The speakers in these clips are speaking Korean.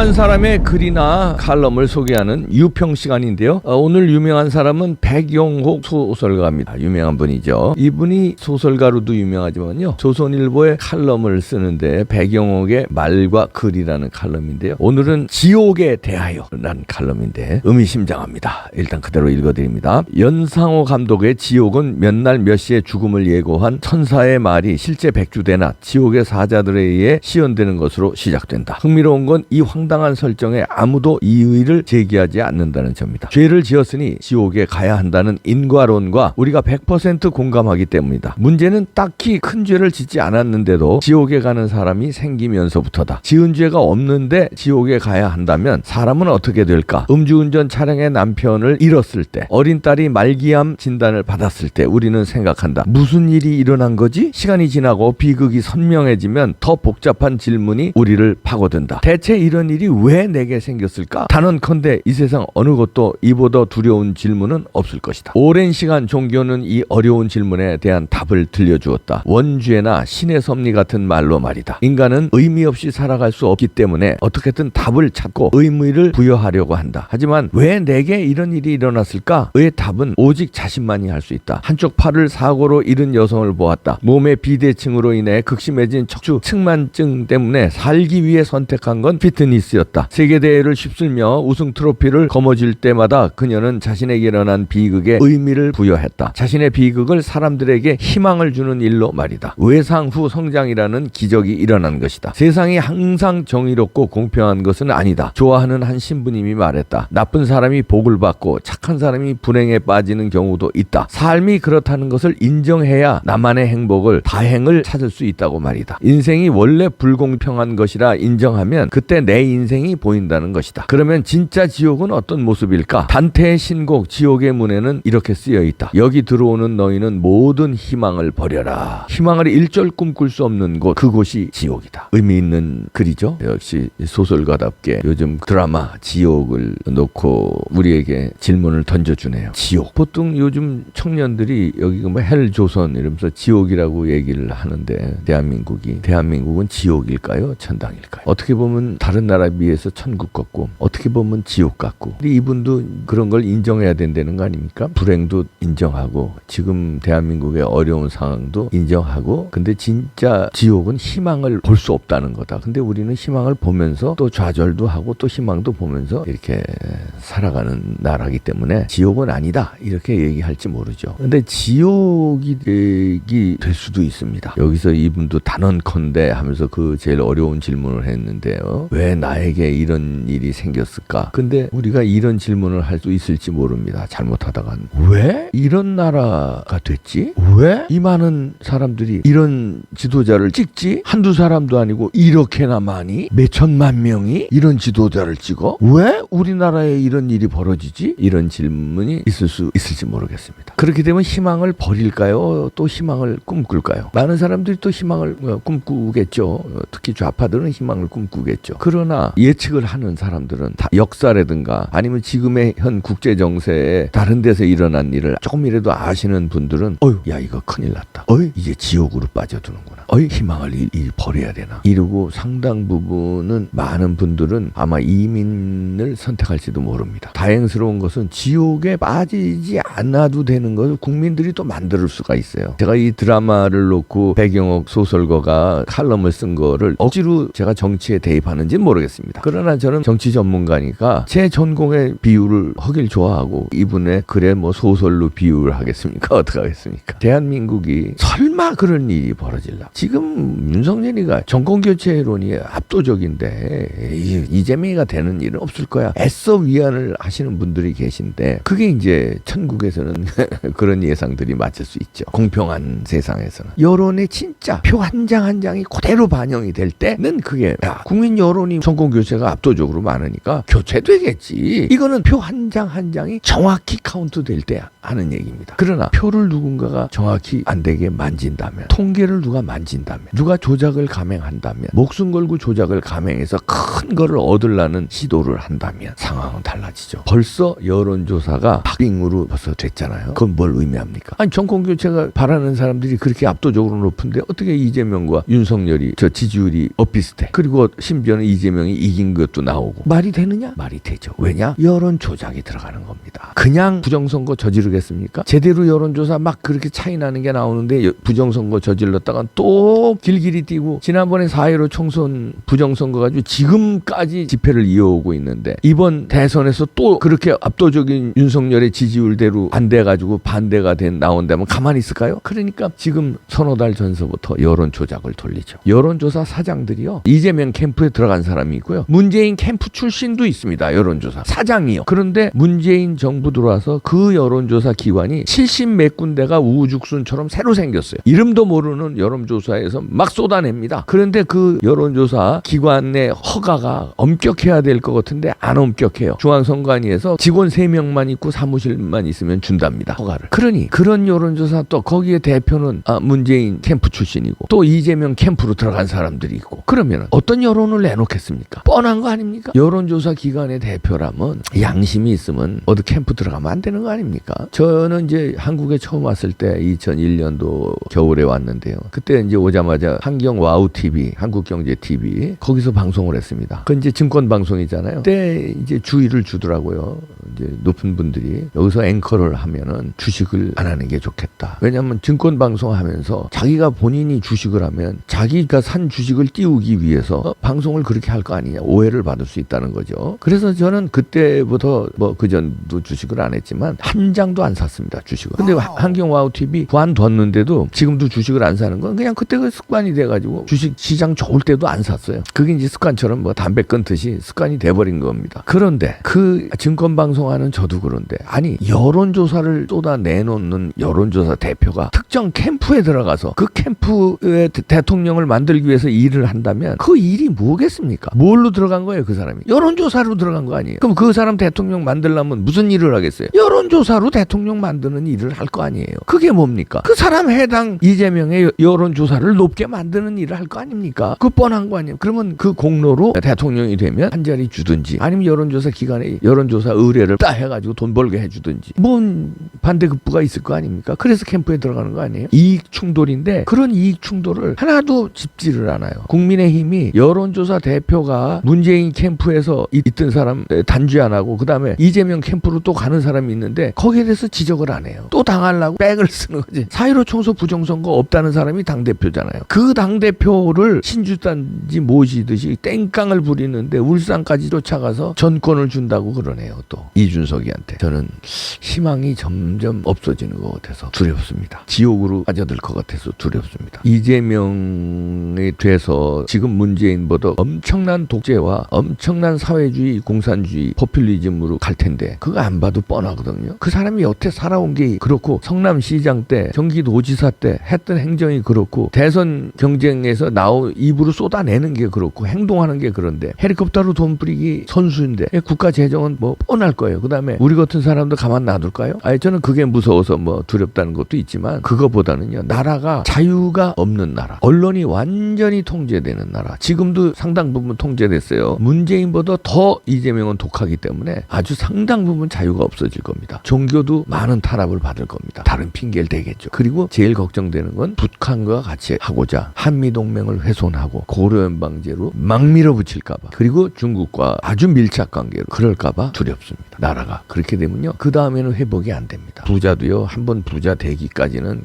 유명한 사람의 글이나 칼럼을 소개하는 유평 시간인데요. 오늘 유명한 사람은 백영옥 소설가입니다. 유명한 분이죠. 이분이 소설가로도 유명하지만요, 조선일보에 칼럼을 쓰는데 백영옥의 말과 글이라는 칼럼인데요. 오늘은 지옥에 대하여 라는 칼럼인데 의미심장합니다. 일단 그대로 읽어드립니다. 연상호 감독의 지옥은 몇 날 몇 시에 죽음을 예고한 천사의 말이 실제 백주대나 지옥의 사자들에 의해 시연되는 것으로 시작된다. 흥미로운 건 이 황당한 설정에 아무도 이의를 제기하지 않는다는 점이다. 죄를 지었으니 지옥에 가야 한다는 인과론과 우리가 100% 공감하기 때문이다. 문제는 딱히 큰 죄를 짓지 않았는데도 지옥에 가는 사람이 생기면서부터다. 지은 죄가 없는데 지옥에 가야 한다면 사람은 어떻게 될까? 음주운전 차량의 남편을 잃었을 때, 어린 딸이 말기암 진단을 받았을 때 우리는 생각한다. 무슨 일이 일어난 거지? 시간이 지나고 비극이 선명해지면 더 복잡한 질문이 우리를 파고든다. 대체 이런 일이 왜 내게 생겼을까? 단언컨대 이 세상 어느 것도 이보다 두려운 질문은 없을 것이다. 오랜 시간 종교는 이 어려운 질문에 대한 답을 들려주었다. 원죄나 신의 섭리 같은 말로 말이다. 인간은 의미 없이 살아갈 수 없기 때문에 어떻게든 답을 찾고 의미를 부여하려고 한다. 하지만 왜 내게 이런 일이 일어났을까? 의 답은 오직 자신만이 할 수 있다. 한쪽 팔을 사고로 잃은 여성을 보았다. 몸의 비대칭으로 인해 극심해진 척추 측만증 때문에 살기 위해 선택한 건 피트니스였다. 세계대회를 휩쓸며 우승 트로피를 거머쥘 때마다 그녀는 자신에게 일어난 비극에 의미를 부여했다. 자신의 비극을 사람들에게 희망을 주는 일로 말이다. 외상 후 성장이라는 기적이 일어난 것이다. 세상이 항상 정의롭고 공평한 것은 아니다. 좋아하는 한 신부님이 말했다. 나쁜 사람이 복을 받고 착한 사람이 불행에 빠지는 경우도 있다. 삶이 그렇다는 것을 인정해야 나만의 행복을, 다행을 찾을 수 있다고 말이다. 인생이 원래 불공평한 것이라 인정하면 그때 내 인생이 보인다는 것이다. 그러면 진짜 지옥은 어떤 모습일까? 단테의 신곡 지옥의 문에는 이렇게 쓰여 있다. 여기 들어오는 너희는 모든 희망을 버려라. 희망을 일절 꿈꿀 수 없는 곳, 그곳이 지옥이다. 의미 있는 글이죠. 역시 소설가답게 요즘 드라마 지옥을 놓고 우리에게 질문을 던져주네요. 지옥. 보통 요즘 청년들이 여기가 뭐 헬조선 이러면서 지옥이라고 얘기를 하는데 대한민국은 지옥일까요? 천당일까요? 어떻게 보면 다른 나라에 비해서 천국 같고 어떻게 보면 지옥 같고, 근데 이분도 그런 걸 인정해야 된다는 거 아닙니까? 불행도 인정하고 지금 대한민국의 어려운 상황도 인정하고, 근데 진짜 지옥은 희망을 볼 수 없다는 거다. 근데 우리는 희망을 보면서 또 좌절도 하고 또 희망도 보면서 이렇게 살아가는 나라이기 때문에 지옥은 아니다 이렇게 얘기할지 모르죠. 근데 지옥이 될 수도 있습니다. 여기서 이분도 단언컨대 하면서 그 제일 어려운 질문을 했는데요. 왜 나에게 이런 일이 생겼을까? 근데 우리가 이런 질문을 할 수 있을지 모릅니다. 잘못하다간. 왜 이런 나라가 됐지? 왜 이 많은 사람들이 이런 지도자를 찍지? 한두 사람도 아니고 이렇게나 많이? 몇천만 명이 이런 지도자를 찍어? 왜 우리나라에 이런 일이 벌어지지? 이런 질문이 있을 수 있을지 모르겠습니다. 그렇게 되면 희망을 버릴까요? 또 희망을 꿈꿀까요? 많은 사람들이 또 희망을 꿈꾸겠죠. 특히 좌파들은 희망을 꿈꾸겠죠. 그러나 예측을 하는 사람들은 다 역사라든가 아니면 지금의 현 국제 정세에 다른 데서 일어난 일을 조금이라도 아시는 분들은 야 이거 큰일 났다. 이제 지옥으로 빠져드는구나. 희망을 버려야 되나. 이러고 상당 부분은 많은 분들은 아마 이민을 선택할지도 모릅니다. 다행스러운 것은 지옥에 빠지지 않아도 되는 것을 국민들이 또 만들 수가 있어요. 제가 이 드라마를 놓고 백영옥 소설가가 칼럼을 쓴 거를 억지로 제가 정치에 대입하는지는 모르겠습니다. 그러나 저는 정치 전문가니까 제 전공의 비유를 하길 좋아하고 이분의 글에 뭐 소설로 비유를 하겠습니까? 어떻게 하겠습니까? 대한민국이 설마 그런 일이 벌어질라. 지금 윤석열이가 정권교체론이 압도적인데 이재명이가 되는 일은 없을 거야. 애써 위안을 하시는 분들이 계신데 그게 이제 천국에서는 그런 예상들이 맞을 수 있죠. 공평한 세상에서는. 여론의 진짜 표 한 장 한 장이 그대로 반영이 될 때는 그게 국민 여론이 정권교체가 압도적으로 많으니까 교체되겠지. 이거는 표 한 장 한 장이 정확히 카운트 될 때 하는 얘기입니다. 그러나 표를 누군가가 정확히 안 되게 만진다면, 통계를 누가 만진다면, 누가 조작을 감행한다면, 목숨 걸고 조작을 감행해서 큰 거를 얻으려는 시도를 한다면 상황은 달라지죠. 벌써 여론조사가 박빙으로 벌써 됐잖아요. 그건 뭘 의미합니까? 아니 정권교체가 바라는 사람들이 그렇게 압도적으로 높은데 어떻게 이재명과 윤석열이 저 지지율이 엇비슷해. 그리고 심지어는 이재명이 이긴 것도 나오고. 말이 되느냐? 말이 되죠. 왜냐? 여론 조작이 들어가는 겁니다. 그냥 부정선거 저지르겠습니까? 제대로 여론조사 막 그렇게 차이 나는 게 나오는데 부정선거 저질렀다가 또 길길이 뛰고, 지난번에 4.15 총선 부정선거 가지고 지금까지 집회를 이어오고 있는데, 이번 대선에서 또 그렇게 압도적인 윤석열의 지지율대로 안 돼가지고 반대가 나온다면 가만히 있을까요? 그러니까 지금 서너 달 전서부터 여론 조작을 돌리죠. 여론조사 사장들이요, 이재명 캠프에 들어간 사람이 있고요, 문재인 캠프 출신도 있습니다. 여론조사 사장이요. 그런데 문재인 정부 들어와서 그 여론조사 기관이 70 몇 군데가 우후죽순처럼 새로 생겼어요. 이름도 모르는 여론조사에서 막 쏟아냅니다. 그런데 그 여론조사 기관의 허가가 엄격해야 될 것 같은데 안 엄격해요. 중앙선관위에서 직원 3명만 있고 사무실만 있으면 준답니다. 허가를. 그러니 그런 여론조사, 또 거기에 대표는 문재인 캠프 출신이고 또 이재명 캠프로 들어간 사람들이 있고, 그러면 어떤 여론을 내놓겠습니까? 뻔한 거 아닙니까? 여론조사 기관의 대표라면 양심이 있으면 어디 캠프 들어가면 안 되는 거 아닙니까? 저는 이제 한국에 처음 왔을 때 2001년도 겨울에 왔는데요. 그때 이제 오자마자 한경 와우 TV, 한국경제 TV 거기서 방송을 했습니다. 그 이제 증권 방송이잖아요. 그때 이제 주의를 주더라고요. 이제 높은 분들이 여기서 앵커를 하면은 주식을 안 하는 게 좋겠다. 왜냐하면 증권 방송하면서 자기가 본인이 주식을 하면 자기가 산 주식을 띄우기 위해서 방송을 그렇게 할 거 아니냐, 오해를 받을 수 있다는 거죠. 그래서 저는 그때부터 뭐 그전도 주식을 안 했지만 한 장도 안 샀습니다, 주식을. 근데 한경 와우 TV 관뒀는데도 지금도 주식을 안 사는 건 그냥 그때 그 습관이 돼가지고 주식 시장 좋을 때도 안 샀어요. 그게 이제 습관처럼 뭐 담배 끊듯이 습관이 돼버린 겁니다. 그런데 그 증권 방송하는 저도 그런데, 아니 여론조사를 쏟아내놓는 여론조사 대표가 특정 캠프에 들어가서 그 캠프의 대통령을 만들기 위해서 일을 한다면 그 일이 뭐겠습니까? 뭘로 들어간 거예요, 그 사람이? 여론조사로 들어간 거 아니에요? 그럼 그 사람 대통령 만들려면 무슨 일을 하겠어요? 여론조사로 대통령 만드는 일을 할 거 아니에요? 그게 뭡니까? 그 사람 해당 이재명의 여론조사를 높게 만드는 일을 할 거 아닙니까? 그 뻔한 거 아니에요? 그러면 그 공로로 대통령이 되면 한 자리 주든지, 아니면 여론조사 기관에 여론조사 의뢰를 따 해가지고 돈 벌게 해주든지, 뭔 반대급부가 있을 거 아닙니까? 그래서 캠프에 들어가는 거 아니에요? 이익 충돌인데 그런 이익 충돌을 하나도 짚지를 않아요. 국민의힘이 여론조사 대표가 문재인 캠프에서 있던 사람 단죄 안 하고, 그 다음에 이재명 캠프로 또 가는 사람이 있는데 거기에 대해서 지적을 안 해요. 또 당하려고 백을 쓰는 거지. 4.15 총선 부정선거 없다는 사람이 당대표잖아요. 그 당대표를 신주단지 모시듯이 땡깡을 부리는데 울산까지 쫓아가서 전권을 준다고 그러네요. 또 이준석이한테. 저는 희망이 점점 없어지는 것 같아서 두렵습니다. 지옥으로 빠져들 것 같아서 두렵습니다. 이재명에 돼서 지금 문재인보다 엄청난 독재와 엄청난 사회주의, 공산주의, 포퓰리즘으로 갈 텐데 그거 안 봐도 뻔하거든요. 그 사람이 여태 살아온 게 그렇고, 성남시장 때, 경기도지사 때 했던 행정이 그렇고, 대선 경쟁에서 입으로 쏟아내는 게 그렇고, 행동하는 게 그런데 헬리콥터로 돈 뿌리기 선수인데 국가 재정은 뭐 뻔할 거예요. 그 다음에 우리 같은 사람도 가만 놔둘까요? 아니, 저는 그게 무서워서 뭐 두렵다는 것도 있지만, 그거보다는요, 나라가 자유가 없는 나라, 언론이 완전히 통제되는 나라, 지금도 상당 부분 통제됐어요. 문재인보다 더 이재명은 독하기 때문에 아주 상당 부분 자유가 없어질 겁니다. 종교도 많은 탄압을 받을 겁니다. 다른 핑계를 대겠죠. 그리고 제일 걱정되는 건 북한과 같이 하고자 한미동맹을 훼손하고 고려연방제로 막 밀어붙일까봐, 그리고 중국과 아주 밀착 관계로 그럴까봐 두렵습니다. 나라가 그렇게 되면요, 그 다음에는 회복이 안 됩니다. 부자도요, 한번 부자 되기까지는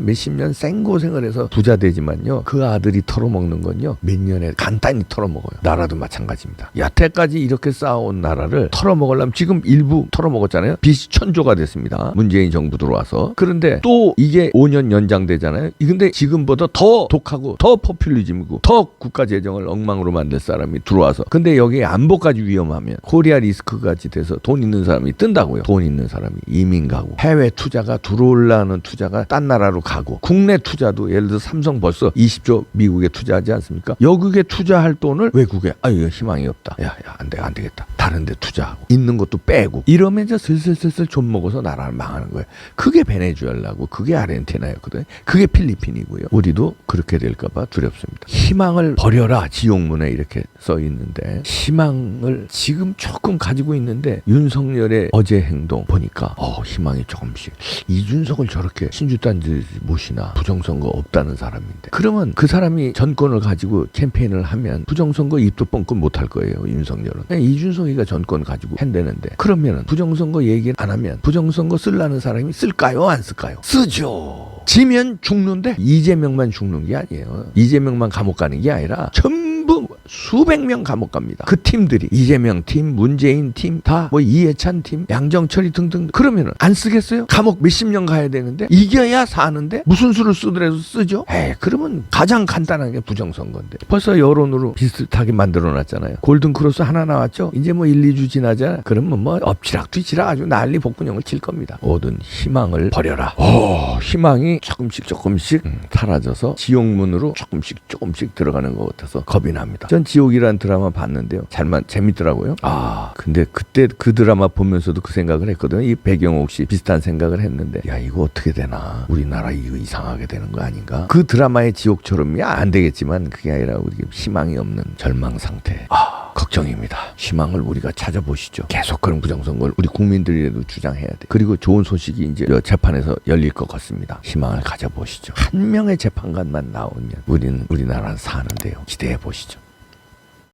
몇십 년 생고생을 해서 부자 되지만요, 그 아들이 털어먹는 건요 몇 년에 간단히 털어먹어요. 나라도 마찬가지입니다. 여태까지 이렇게 쌓아온 나라를 털어먹으려면, 지금 일부 털어먹었잖아요. 빚이 천조가 됐습니다, 문재인 정부 들어와서. 그런데 또 이게 5년 연장되잖아요. 근데 지금보다 더 독하고 더 포퓰리즘이고 더 국가 재정을 엉망으로 만들 사람이 들어와서, 근데 여기에 안보까지 위험하면 코리아 리스크까지 돼서 돈 있는 사람이 뜬다고요. 돈 있는 사람이 이민 가고, 해외 투자가 들어오려는 투자가 딴 나라로 가고, 국내 투자도 예를 들어 삼성 벌써 20조 미국에 투자하지 않습니까? 여국에 투자할 돈을 외국에, 이거 희망이 없다. 야, 안 되겠다. 다른 데 투자하고 있는 것도 빼고 이러면 이제 슬슬 좀 먹어서 나라를 망하는 거예요. 그게 베네수엘라고 그게 아르헨티나였거든요. 그게 필리핀이고요. 우리도 그렇게 될까 봐 두렵습니다. 희망을 버려라 지옥문에 이렇게 써 있는데 희망을 지금 조금 가지고 있는데 윤석열의 어제 행동 보니까 희망이 조금씩 이준석을 저렇게 신주단지 모시나 부정선거 없다는 사람인데 그러면 그 사람이 전권을 가지고 캠페인을 하면 부정선거 입도 뻥끗 못할 거예요. 윤석열은. 이준석이가 전권 가지고 한다는데 그러면 부정선거 얘기를 안 하면 부정선거 쓰려는 사람이 쓸까요? 안 쓸까요? 쓰죠. 지면 죽는데 이재명만 죽는 게 아니에요. 이재명만 감옥 가는 게 아니라 전부 수백 명 감옥 갑니다. 그 팀들이 이재명 팀, 문재인 팀, 다 뭐 이해찬 팀, 양정철이 등등. 그러면은 안 쓰겠어요? 감옥 몇십 년 가야 되는데 이겨야 사는데 무슨 수를 쓰더라도 쓰죠. 그러면 가장 간단한 게 부정선거인데 벌써 여론으로 비슷하게 만들어놨잖아요. 골든크로스 하나 나왔죠. 이제 뭐 1, 2주 지나자 그러면 뭐 엎치락 뒤치락 아주 난리 복근형을 칠 겁니다. 모든 희망을 버려라. 희망이 조금씩 사라져서 지옥문으로 조금씩 들어가는 것 같아서 겁이 납니다. 전 지옥이라는 드라마 봤는데요. 재밌더라고요. 근데 그때 그 드라마 보면서도 그 생각을 했거든요. 이 배경옥 씨 비슷한 생각을 했는데 야 이거 어떻게 되나 우리나라 이거 이상하게 되는 거 아닌가. 그 드라마의 지옥처럼이 안 되겠지만 그게 아니라 우리 희망이 없는 절망 상태. 걱정입니다. 희망을 우리가 찾아보시죠. 계속 그런 부정선거를 우리 국민들이라도 주장해야 돼. 그리고 좋은 소식이 이제 재판에서 열릴 것 같습니다. 희망을 가져보시죠. 한 명의 재판관만 나오면 우리나라는 사는데요. 기대해 보시죠.